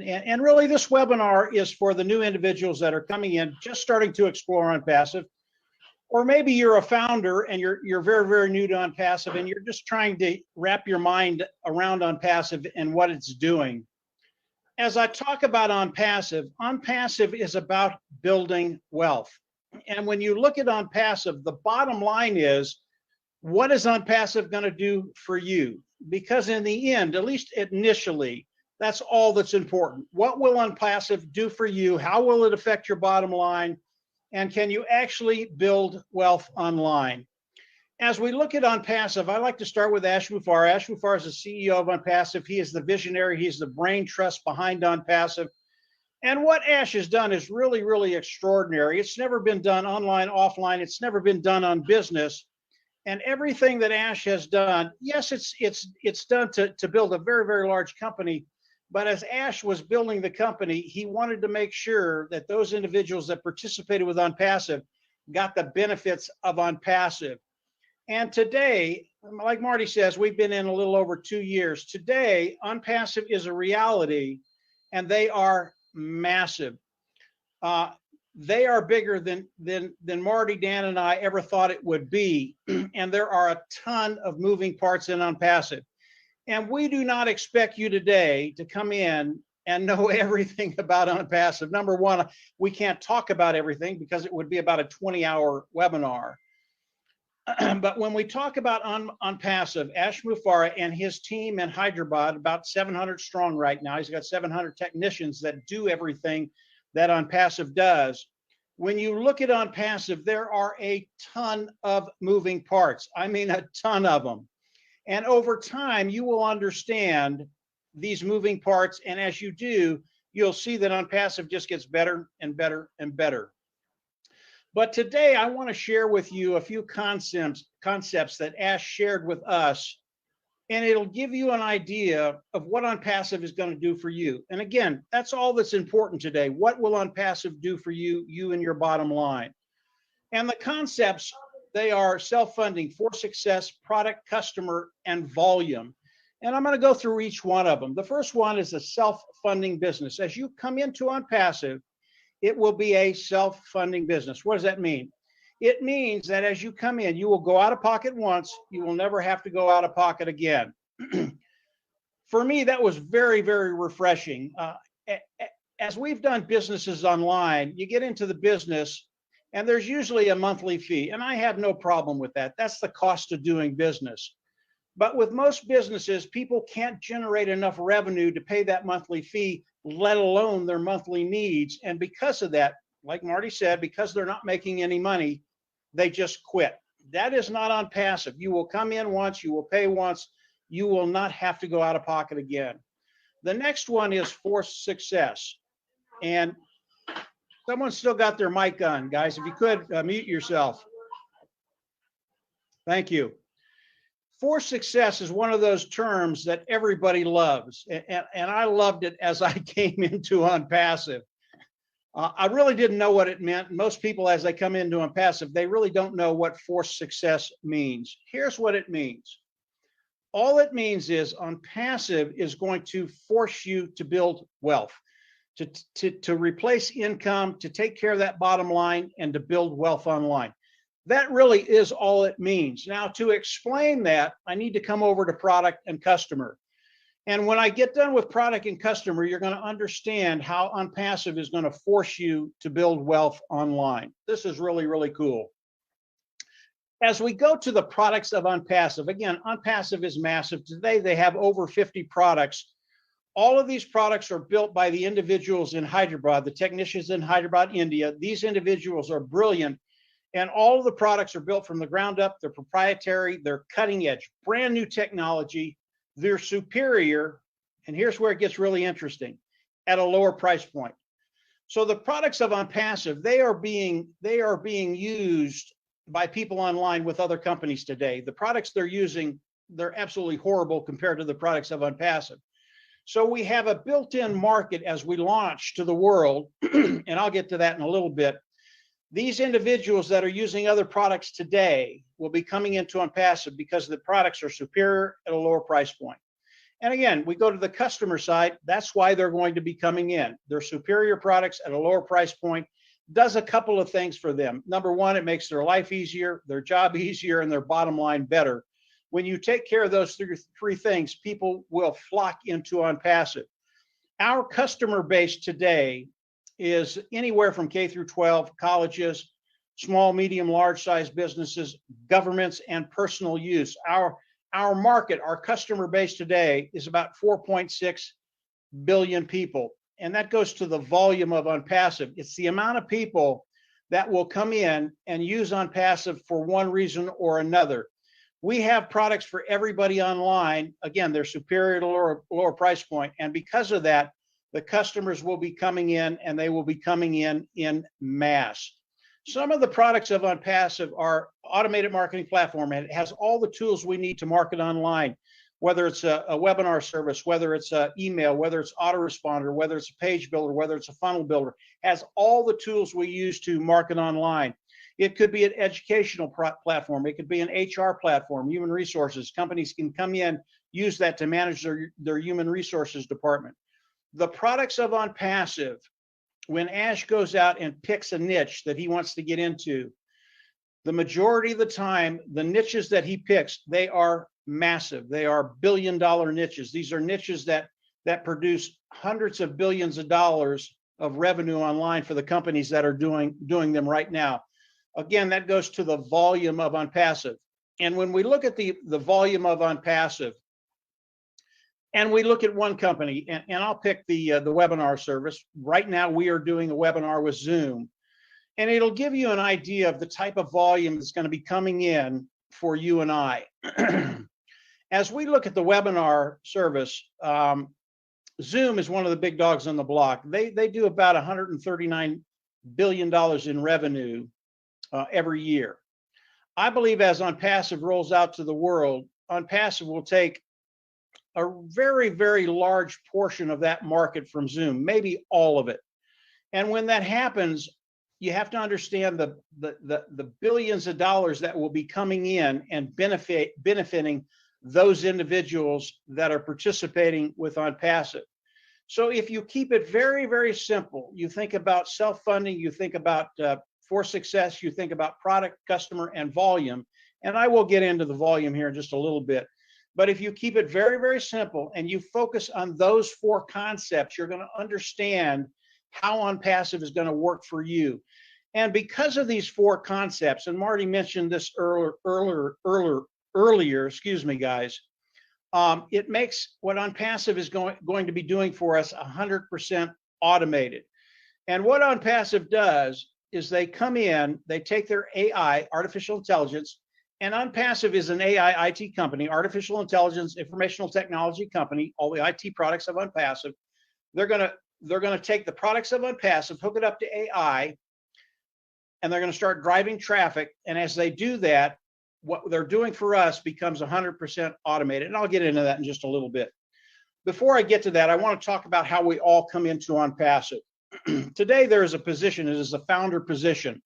And really, this webinar is for the new individuals that are coming in, just starting to explore ONPASSIVE. Or maybe you're a founder and you're very, very new to ONPASSIVE and you're just trying to wrap your mind around ONPASSIVE and what it's doing. As I talk about ONPASSIVE, ONPASSIVE is about building wealth. And when you look at ONPASSIVE, the bottom line is, what is ONPASSIVE going to do for you? Because in the end, at least initially, that's all that's important. What will ONPASSIVE do for you? How will it affect your bottom line? And can you actually build wealth online? As we look at ONPASSIVE, I like to start with Ash Mufareh. Ash Mufareh is the CEO of ONPASSIVE. He is the visionary. He's the brain trust behind ONPASSIVE. And what Ash has done is really, really extraordinary. It's never been done online, offline. It's never been done on business. And everything that Ash has done, yes, it's done to build a very, very large company. But as Ash was building the company, he wanted to make sure that those individuals that participated with ONPASSIVE got the benefits of ONPASSIVE. And today, like Marty says, we've been in a little over 2 years. Today, ONPASSIVE is a reality, and they are massive. They are bigger than Marty, Dan, and I ever thought it would be. And there are a ton of moving parts in ONPASSIVE. And we do not expect you today to come in and know everything about ONPASSIVE. Number one, we can't talk about everything because it would be about a 20-hour webinar. But when we talk about ONPASSIVE, Ash Mufareh and his team in Hyderabad, about 700 strong right now. He's got 700 technicians that do everything that ONPASSIVE does. When you look at ONPASSIVE, there are a ton of moving parts. I mean, a ton of them. And over time, you will understand these moving parts. And as you do, you'll see that ONPASSIVE just gets better and better and better. But today, I want to share with you a few concepts that Ash shared with us, and it'll give you an idea of what ONPASSIVE is going to do for you. And again, that's all that's important today. What will ONPASSIVE do for you, you and your bottom line? And the concepts, they are self-funding, for success, product, customer, and volume. And I'm going to go through each one of them. The first one is a self-funding business. As you come into ONPASSIVE, it will be a self-funding business. What does that mean? It means that as you come in, you will go out of pocket once, you will never have to go out of pocket again. For me, that was very, very refreshing. As we've done businesses online, you get into the business and there's usually a monthly fee, and I have no problem with that. That's the cost of doing business. But with most businesses, people can't generate enough revenue to pay that monthly fee, let alone their monthly needs. And because of that, like Marty said, because they're not making any money, they just quit. That is not ONPASSIVE. You will come in once, you will pay once, you will not have to go out of pocket again. The next one is forced success. And someone's still got their mic on, guys. If you could mute yourself. Thank you. Forced success is one of those terms that everybody loves. And I loved it as I came into ONPASSIVE. I really didn't know what it meant. Most people, as they come into ONPASSIVE, they really don't know what forced success means. Here's what it means. All it means is ONPASSIVE is going to force you to build wealth, to replace income, to take care of that bottom line, and to build wealth online. That really is all it means. Now, to explain that, I need to come over to product and customer. And when I get done with product and customer, you're going to understand how ONPASSIVE is going to force you to build wealth online. This is really, really cool. As we go to the products of ONPASSIVE, again, ONPASSIVE is massive. Today, they have over 50 products. All of these products are built by the individuals in Hyderabad, the technicians in Hyderabad, India. These individuals are brilliant. And all of the products are built from the ground up. They're proprietary. They're cutting edge, brand new technology. They're superior. And here's where it gets really interesting, at a lower price point. So the products of ONPASSIVE, they are being used by people online with other companies today. The products they're using, they're absolutely horrible compared to the products of ONPASSIVE. So we have a built-in market as we launch to the world, and I'll get to that in a little bit. These individuals that are using other products today will be coming into ONPASSIVE because the products are superior at a lower price point. And again, we go to the customer side. That's why they're going to be coming in. They're superior products at a lower price point. Does a couple of things for them. Number one, it makes their life easier, their job easier, and their bottom line better. When you take care of those three things, people will flock into ONPASSIVE. Our customer base today is anywhere from K through 12, colleges, small, medium, large size businesses, governments, and personal use. Our market, our customer base today is about 4.6 billion people. And that goes to the volume of ONPASSIVE. It's the amount of people that will come in and use ONPASSIVE for one reason or another. We have products for everybody online. Again, they're superior to lower price point. And because of that, the customers will be coming in, and they will be coming in mass. Some of the products of ONPASSIVE are automated marketing platform, and it has all the tools we need to market online, whether it's a webinar service, whether it's email, whether it's autoresponder, whether it's a page builder, whether it's a funnel builder, has all the tools we use to market online. It could be an educational platform. It could be an HR platform, human resources. Companies can come in, use that to manage their human resources department. The products of ONPASSIVE, when Ash goes out and picks a niche that he wants to get into, the majority of the time, the niches that he picks, they are massive. They are billion-dollar niches. These are niches that produce hundreds of billions of dollars of revenue online for the companies that are doing them right now. Again, that goes to the volume of ONPASSIVE. And when we look at the volume of ONPASSIVE, and we look at one company, and I'll pick the webinar service. Right now, we are doing a webinar with Zoom, and it'll give you an idea of the type of volume that's going to be coming in for you and I. As we look at the webinar service, Zoom is one of the big dogs on the block. They do about $139 billion in revenue every year. I believe as ONPASSIVE rolls out to the world, ONPASSIVE will take a very, very large portion of that market from Zoom, maybe all of it. And when that happens, you have to understand the billions of dollars that will be coming in and benefiting those individuals that are participating with ONPASSIVE. So if you keep it very, very simple, you think about self-funding, you think about for success, you think about product, customer, and volume. And I will get into the volume here in just a little bit. But if you keep it very, very simple and you focus on those four concepts, you're going to understand how ONPASSIVE is going to work for you. And because of these four concepts, and Marty mentioned this earlier, excuse me, guys, it makes what ONPASSIVE is going to be doing for us 100% automated. And what ONPASSIVE does is they come in, they take their AI, artificial intelligence, and ONPASSIVE is an AI IT company, artificial intelligence, informational technology company, all the IT products of ONPASSIVE. They're gonna take the products of ONPASSIVE, hook it up to AI, and they're gonna start driving traffic. And as they do that, what they're doing for us becomes 100% automated. And I'll get into that in just a little bit. Before I get to that, I want to talk about how we all come into ONPASSIVE. Today, there is a position, it is a founder position.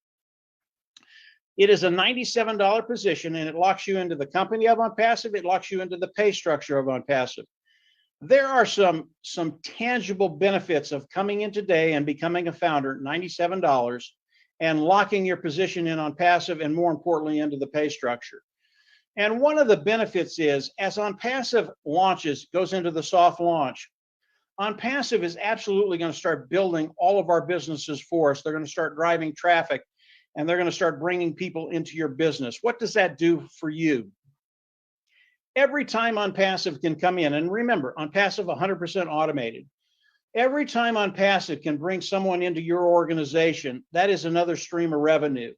It is a $97 position, and it locks you into the company of ONPASSIVE. It locks you into the pay structure of ONPASSIVE. There are some tangible benefits of coming in today and becoming a founder, $97, and locking your position in ONPASSIVE, and more importantly, into the pay structure. And one of the benefits is, as ONPASSIVE launches, goes into the soft launch, ONPASSIVE is absolutely going to start building all of our businesses for us. They're going to start driving traffic, and they're going to start bringing people into your business. What does that do for you? Every time ONPASSIVE can come in, and remember, ONPASSIVE 100% automated. Every time ONPASSIVE can bring someone into your organization, that is another stream of revenue.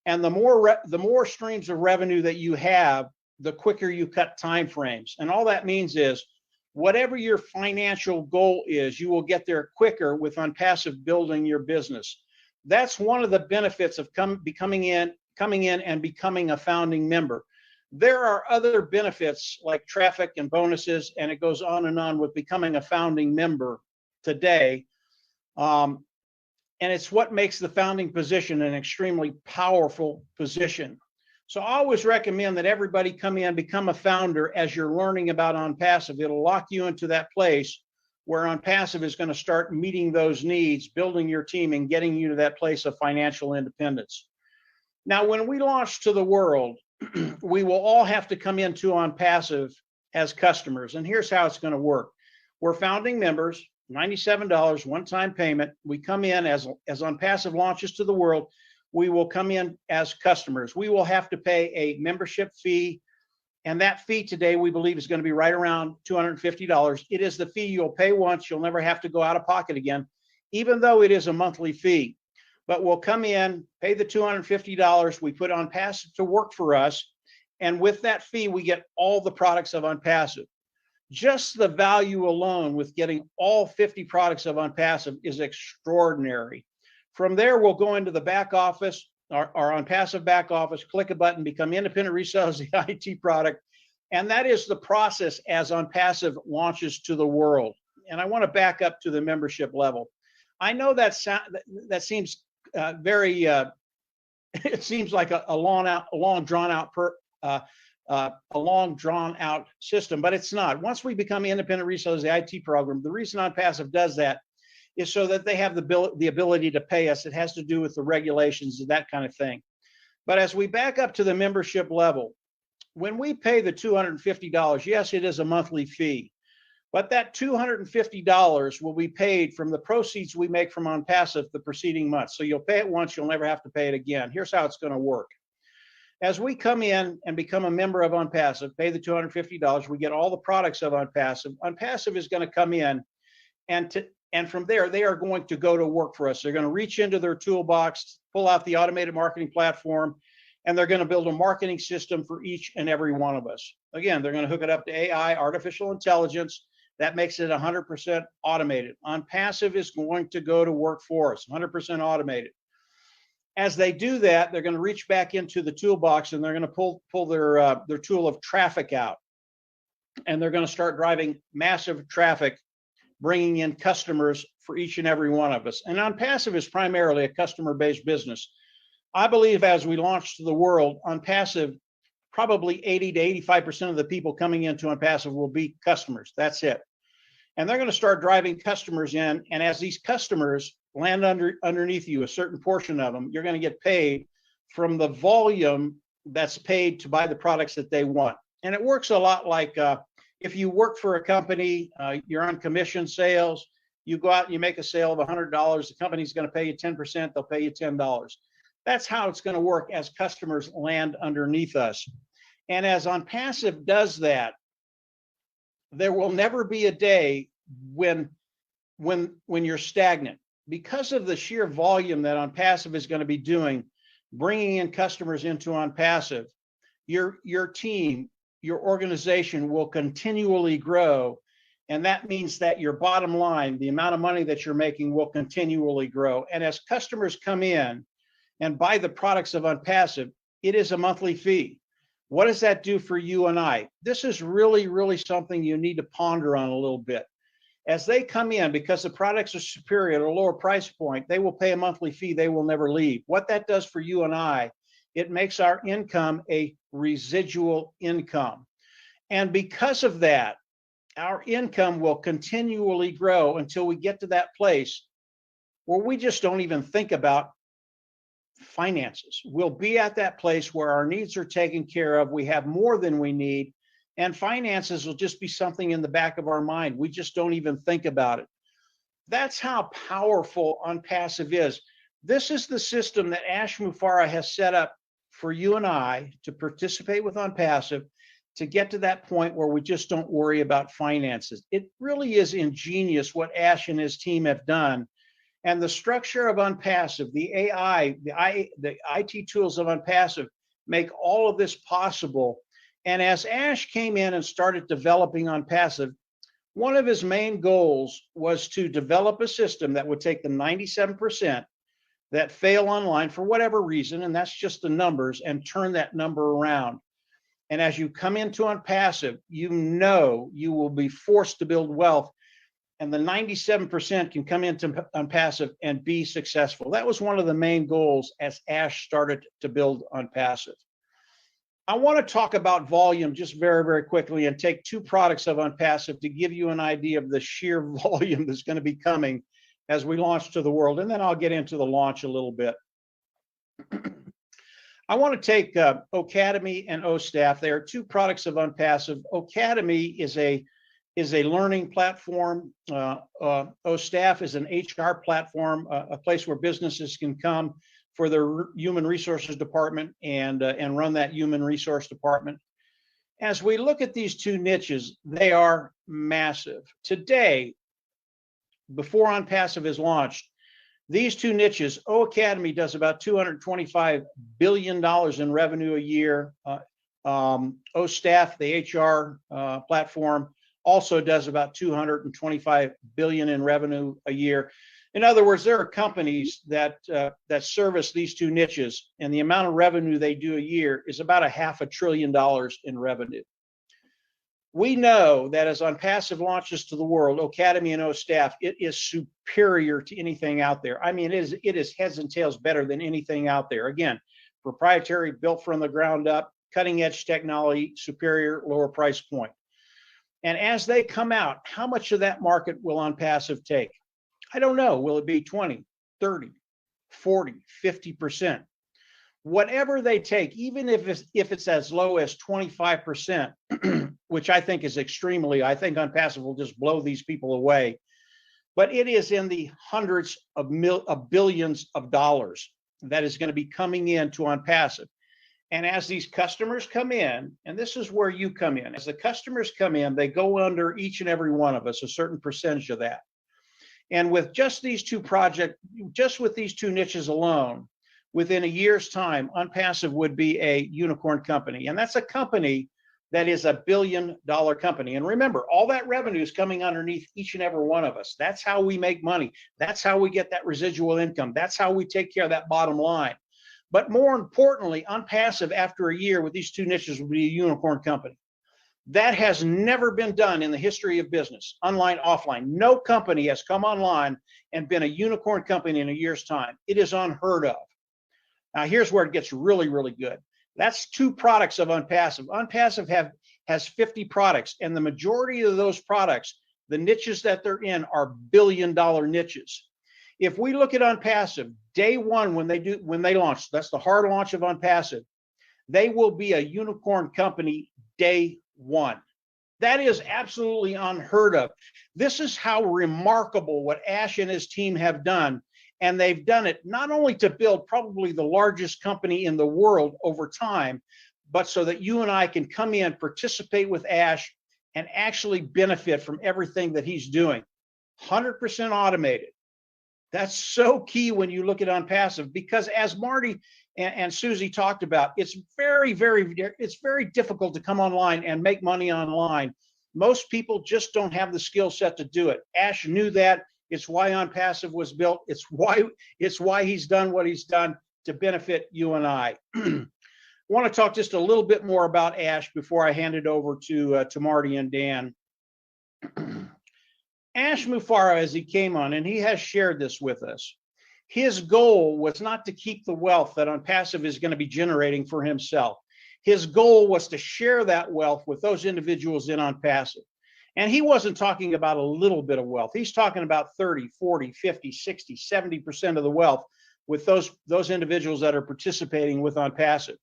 And the more streams of revenue that you have, the quicker you cut time frames. And all that means is, whatever your financial goal is, you will get there quicker with ONPASSIVE building your business. That's one of the benefits of coming in and becoming a founding member. There are other benefits like traffic and bonuses, and it goes on and on with becoming a founding member today. And it's what makes the founding position an extremely powerful position. So I always recommend that everybody come in, become a founder as you're learning about OnPassive. It'll lock you into that place where OnPassive is going to start meeting those needs, building your team, and getting you to that place of financial independence. Now, when we launch to the world, we will all have to come into OnPassive as customers. And here's how it's going to work. We're founding members, $97 one-time payment. We come in as OnPassive launches to the world. We will come in as customers. We will have to pay a membership fee. And that fee today, we believe, is going to be right around $250. It is the fee you'll pay once. You'll never have to go out of pocket again, even though it is a monthly fee. But we'll come in, pay the $250. We put OnPassive to work for us. And with that fee, we get all the products of OnPassive. Just the value alone with getting all 50 products of OnPassive is extraordinary. From there, we'll go into the back office, our OnPassive back office, click a button, become independent resellers of the IT product. And that is the process as OnPassive launches to the world. And I want to back up to the membership level. I know that seems very, it seems like a long drawn out system, but it's not. Once we become independent resellers of the IT program, the reason OnPassive does that is so that they have the ability to pay us. It has to do with the regulations and that kind of thing. But as we back up to the membership level, when we pay the $250, yes, it is a monthly fee, but that $250 will be paid from the proceeds we make from OnPassive the preceding month. So you'll pay it once, you'll never have to pay it again. Here's how it's going to work. As we come in and become a member of OnPassive, pay the $250, we get all the products of OnPassive. OnPassive is going to come in, and from there, they are going to go to work for us. They're going to reach into their toolbox, pull out the automated marketing platform, and they're going to build a marketing system for each and every one of us. Again, they're going to hook it up to AI, artificial intelligence. That makes it 100% automated. OnPassive is going to go to work for us, 100% automated. As they do that, they're going to reach back into the toolbox and they're going to pull their tool of traffic out. And they're going to start driving massive traffic, bringing in customers for each and every one of us. And OnPassive is primarily a customer-based business. I believe as we launch to the world, OnPassive, probably 80 to 85% of the people coming into OnPassive will be customers. That's it. And they're going to start driving customers in. And as these customers land underneath you, a certain portion of them, you're going to get paid from the volume that's paid to buy the products that they want. And it works a lot like if you work for a company, you're on commission sales, you go out and you make a sale of $100, the company's going to pay you 10%, they'll pay you $10. That's how it's going to work as customers land underneath us. And as OnPassive does that, there will never be a day when you're stagnant. Because of the sheer volume that OnPassive is going to be doing, bringing in customers into OnPassive, your team, your organization will continually grow. And that means that your bottom line, the amount of money that you're making, will continually grow. And as customers come in and buy the products of OnPassive, it is a monthly fee. What does that do for you and I? This is really, really something you need to ponder on a little bit. As they come in, because the products are superior at a lower price point, they will pay a monthly fee. They will never leave. What that does for you and I, it makes our income a residual income. And because of that, our income will continually grow until we get to that place where we just don't even think about finances. We'll be at that place where our needs are taken care of. We have more than we need. And finances will just be something in the back of our mind. We just don't even think about it. That's how powerful OnPassive is. This is the system that Ash Mufareh has set up for you and I to participate with OnPassive to get to that point where we just don't worry about finances. It really is ingenious what Ash and his team have done. And the structure of OnPassive, the AI, the IT tools of OnPassive make all of this possible. And as Ash came in and started developing OnPassive, one of his main goals was to develop a system that would take the 97% that fail online for whatever reason, and that's just the numbers, and turn that number around. And as you come into OnPassive, you know you will be forced to build wealth, and the 97% can come into OnPassive and be successful. That was one of the main goals as Ash started to build OnPassive. I want to talk about volume just very, very quickly and take two products of ONPASSIVE to give you an idea of the sheer volume that's going to be coming as we launch to the world. And then I'll get into the launch a little bit. I want to take Ocademy and OStaff. They are two products of ONPASSIVE. Ocademy is a learning platform. OStaff is an HR platform, a place where businesses can come for their human resources department and run that human resource department. As we look at these two niches, they are massive. Today, before ONPASSIVE is launched, these two niches, Ocademy does about $225 billion in revenue a year. OStaff, the HR platform, also does about $225 billion in revenue a year. In other words, there are companies that service these two niches, and the amount of revenue they do a year is about $500 billion in revenue. We know that as ONPASSIVE launches to the world, Ocademy and OStaff, it is superior to anything out there. I mean, it is heads and tails better than anything out there. Again, proprietary, built from the ground up, cutting edge technology, superior, lower price point. And as they come out, how much of that market will ONPASSIVE take? I don't know. Will it be 20, 30, 40, 50%? Whatever they take, even if it's as low as 25%, which I think is extremely, I think ONPASSIVE will just blow these people away. But it is in the hundreds of billions of dollars that is going to be coming in to ONPASSIVE. And as these customers come in, and this is where you come in, as the customers come in, they go under each and every one of us, a certain percentage of that. And with just these two projects, just with these two niches alone, within a year's time, ONPASSIVE would be a unicorn company. And that's a company that is $1 billion company. And remember, all that revenue is coming underneath each and every one of us. That's how we make money. That's how we get that residual income. That's how we take care of that bottom line. But more importantly, ONPASSIVE, after a year with these two niches, will be a unicorn company. That has never been done in the history of business, online, offline. No company has come online and been a unicorn company in a year's time. It is unheard of. Now, here's where it gets really, really good. That's two products of ONPASSIVE. ONPASSIVE has 50 products, and the majority of those products, the niches that they're in, are billion-dollar niches. If we look at ONPASSIVE, day one when they launch, that's the hard launch of ONPASSIVE, they will be a unicorn company day one. That is absolutely unheard of. This is how remarkable what Ash and his team have done. And they've done it not only to build probably the largest company in the world over time, but so that you and I can come in, participate with Ash, and actually benefit from everything that he's doing. 100% automated. That's so key when you look at ONPASSIVE, because as Marty and Susie talked about, it's very difficult to come online and make money online. Most people just don't have the skill set to do it. Ash knew that. It's why ONPASSIVE was built. It's why he's done what he's done to benefit you and I. I want to talk just a little bit more about Ash before I hand it over to Marty and Dan. Ash Mufareh, as he came on, and he has shared this with us, his goal was not to keep the wealth that ONPASSIVE is going to be generating for himself. His goal was to share that wealth with those individuals in ONPASSIVE. And he wasn't talking about a little bit of wealth. He's talking about 30, 40, 50, 60, 70% of the wealth with those individuals that are participating with ONPASSIVE.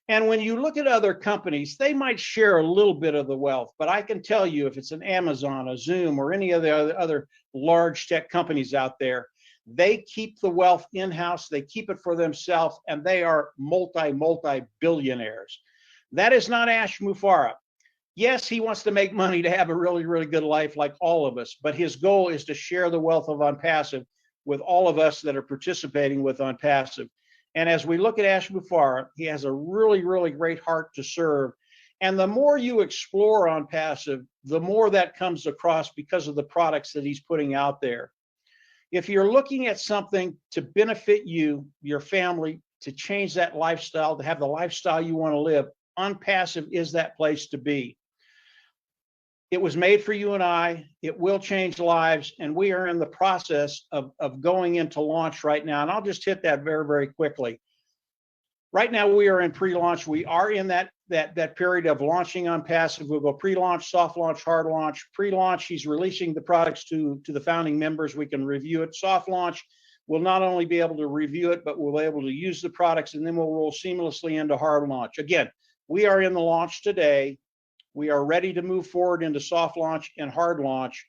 And when you look at other companies, they might share a little bit of the wealth, but I can tell you if it's an Amazon, a Zoom, or any of the other large tech companies out there, they keep the wealth in-house, they keep it for themselves, and they are multi-billionaires. That is not Ash Mufareh. Yes, he wants to make money to have a really, really good life like all of us, but his goal is to share the wealth of ONPASSIVE with all of us that are participating with ONPASSIVE. And as we look at Ash Mufareh, he has a really, really great heart to serve. And the more you explore ONPASSIVE, the more that comes across because of the products that he's putting out there. If you're looking at something to benefit you, your family, to change that lifestyle, to have the lifestyle you want to live, ONPASSIVE is that place to be. It was made for you and I. It will change lives, and we are in the process of going into launch right now. And I'll just hit that very, very quickly. Right now we are in pre-launch. We are in that period of launching ONPASSIVE. We'll go pre-launch, soft launch, hard launch. Pre-launch, he's releasing the products to the founding members. We can review it. Soft launch, we'll not only be able to review it, but we'll be able to use the products, and then we'll roll seamlessly into hard launch. Again, we are in the launch today. We are ready to move forward into soft launch and hard launch.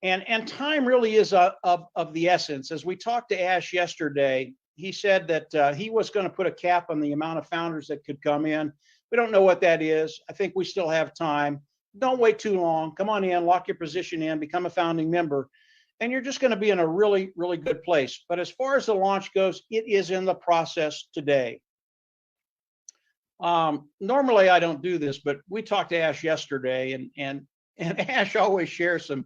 And time really is of the essence. As we talked to Ash yesterday, he said that he was going to put a cap on the amount of founders that could come in. We don't know what that is. I think we still have time. Don't wait too long. Come on in, lock your position in, become a founding member, and you're just going to be in a really, really good place. But as far as the launch goes, it is in the process today. Normally I don't do this, but we talked to Ash yesterday, and Ash always shares some.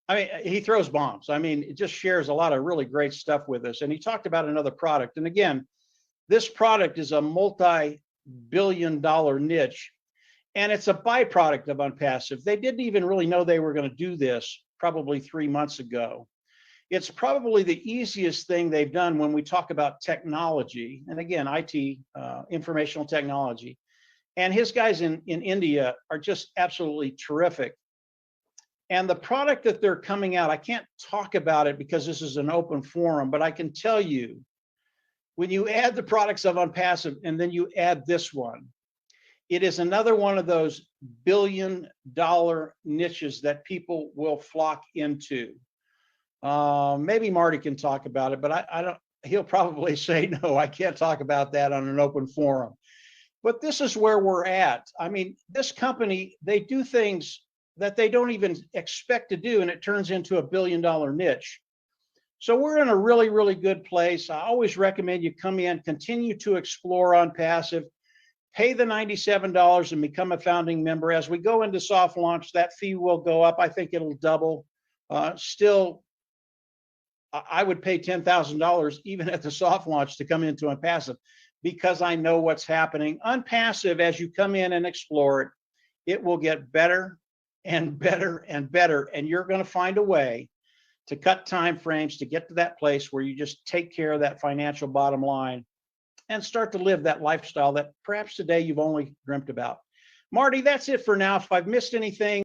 I mean, he throws bombs. I mean, it just shares a lot of really great stuff with us. And he talked about another product. And again, this product is a multi-billion-dollar niche, and it's a byproduct of ONPASSIVE. They didn't even really know they were going to do this probably 3 months ago. It's probably the easiest thing they've done when we talk about technology. And again, IT, informational technology. And his guys in India are just absolutely terrific. And the product that they're coming out, I can't talk about it because this is an open forum, but I can tell you, when you add the products of ONPASSIVE and then you add this one, it is another one of those billion-dollar niches that people will flock into. Maybe Marty can talk about it, but I don't. He'll probably say, no, I can't talk about that on an open forum. But this is where we're at. I mean, this company, they do things that they don't even expect to do, and it turns into a billion-dollar niche. So we're in a really, really good place. I always recommend you come in, continue to explore ONPASSIVE, pay the $97 and become a founding member. As we go into soft launch, that fee will go up. I think it'll double. Still, I would pay $10,000 even at the soft launch to come into ONPASSIVE, because I know what's happening. ONPASSIVE, as you come in and explore it, it will get better and better and better, and you're going to find a way to cut time frames to get to that place where you just take care of that financial bottom line and start to live that lifestyle that perhaps today you've only dreamt about. Marty, that's it for now. If I've missed anything,